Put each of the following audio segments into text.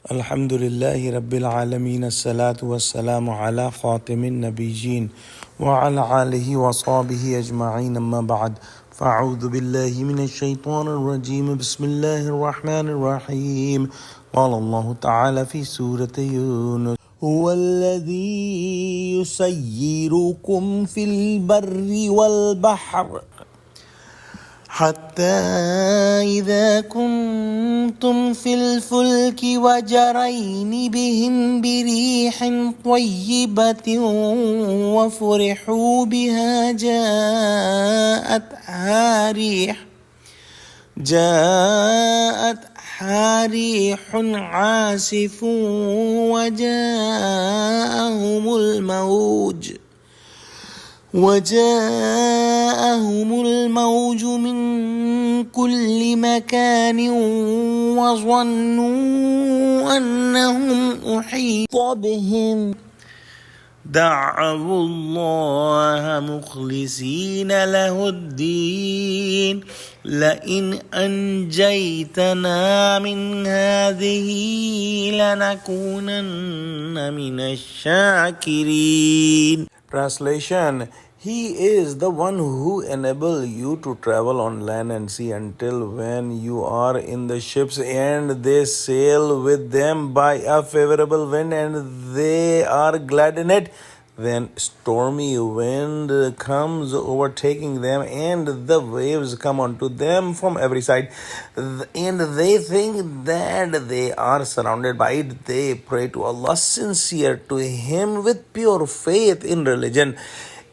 Alhamdulillahi Rabbil Alameen. As-salatu was-salamu ala khatimin nabiyyin wa ala alihi wa sahbihi ajma'in amma ba'd. Fa'udhu billahi minash shaitanir rajim. Bismillahir rahmanir rahim. Qala Allah ta'ala fi Surah Yunus. هو الذي يسيركم في البر والبحر حتى إذا كنتم في الفلك وجرين بهم بريح طيبة وفرحوا بها جاءتها ريح عاصف وجاءهم الموج من كل مكان وظنوا أنهم أحيط بهم دعوا الله مخلصين له الدين لئن أنجيتنا من هذه لنكونن من الشاكرين. Translation: He is the one who enables you to travel on land and sea until when you are in the ships and they sail with them by a favorable wind and they are glad in it. Then stormy wind comes overtaking them and the waves come onto them from every side and they think that they are surrounded by it. They pray to Allah sincere to Him with pure faith in religion.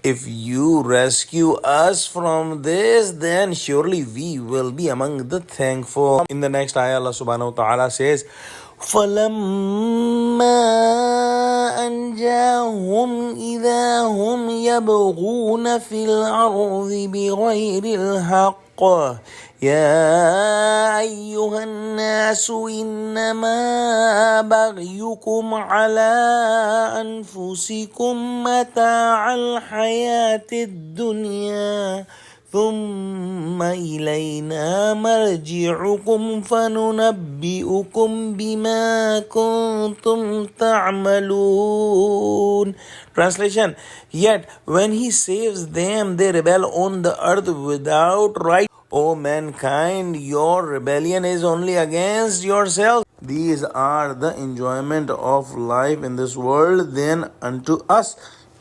If you rescue us from this, then surely we will be among the thankful. In the next ayah, Allah subhanahu wa ta'ala says, فَلَمَّا أَنْجَاهُمْ إِذَا هُمْ يَبْغُونَ فِي الْأَرْضِ بِغَيْرِ الْحَقِّ يَا أَيُّهَا النَّاسُ إِنَّمَا بَغْيُكُمْ عَلَىٰ أَنفُسِكُمْ مَتَاعَ الْحَيَاةِ الدُّنْيَا ثُمَّ إِلَيْنَا مَرْجِعُكُمْ فَنُنَبِّئُكُمْ بِمَا كُنْتُمْ تَعْمَلُونَ. Translation: Yet when He saves them, they rebel on the earth without right. O mankind, your rebellion is only against yourself. These are the enjoyment of life in this world. Then unto us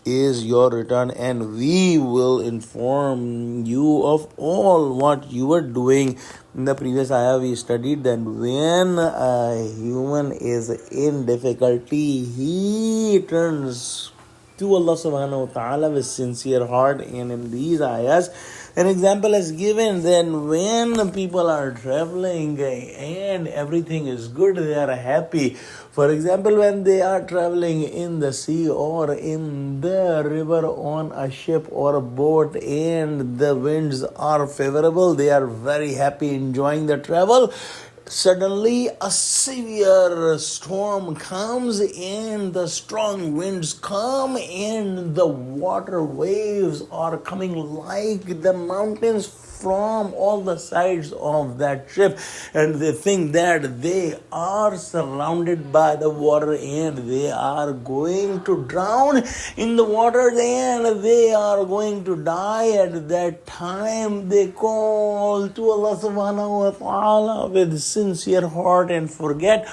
is your return, and we will inform you of all what you are doing. In the previous ayah, we studied that when a human is in difficulty, he turns to Allah subhanahu wa ta'ala with sincere heart. And in these ayahs, an example is given that when people are traveling and everything is good, they are happy. For example, when they are traveling in the sea or in the river on a ship or a boat and the winds are favorable, they are very happy enjoying the travel. Suddenly a severe storm comes and the strong winds come and the water waves are coming like the mountains from all the sides of that ship, and they think that they are surrounded by the water and they are going to drown in the water and they are going to die. At that time they call to Allah subhanahu wa ta'ala with sincere heart and forget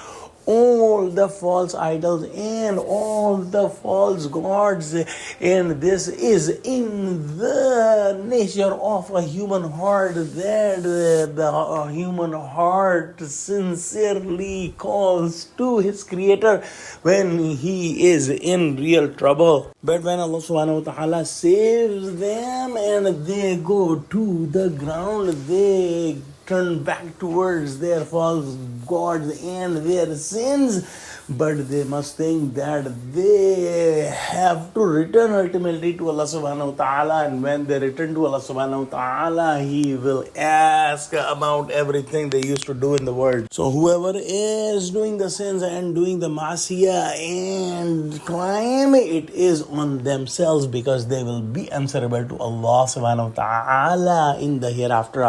all the false idols and all the false gods. And this is in the nature of a human heart, that the human heart sincerely calls to his creator when he is in real trouble. But when Allah subhanahu wa ta'ala saves them and they go to the ground, they turn back towards their false gods and their sins, but they must think that they have to return ultimately to Allah subhanahu wa ta'ala, and when they return to Allah subhanahu wa ta'ala, He will ask about everything they used to do in the world. So whoever is doing the sins and doing the masiyah and crime, it is on themselves, because they will be answerable to Allah subhanahu wa ta'ala in the hereafter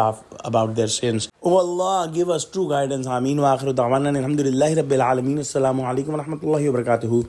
about their sins. guidance. Oh Allah, give us true guidance. Ameen wa akhiru da'wana alhamdulillahi rabbil alameen. Assalamu alaikum wa rahmatullahi wa barakatuhu.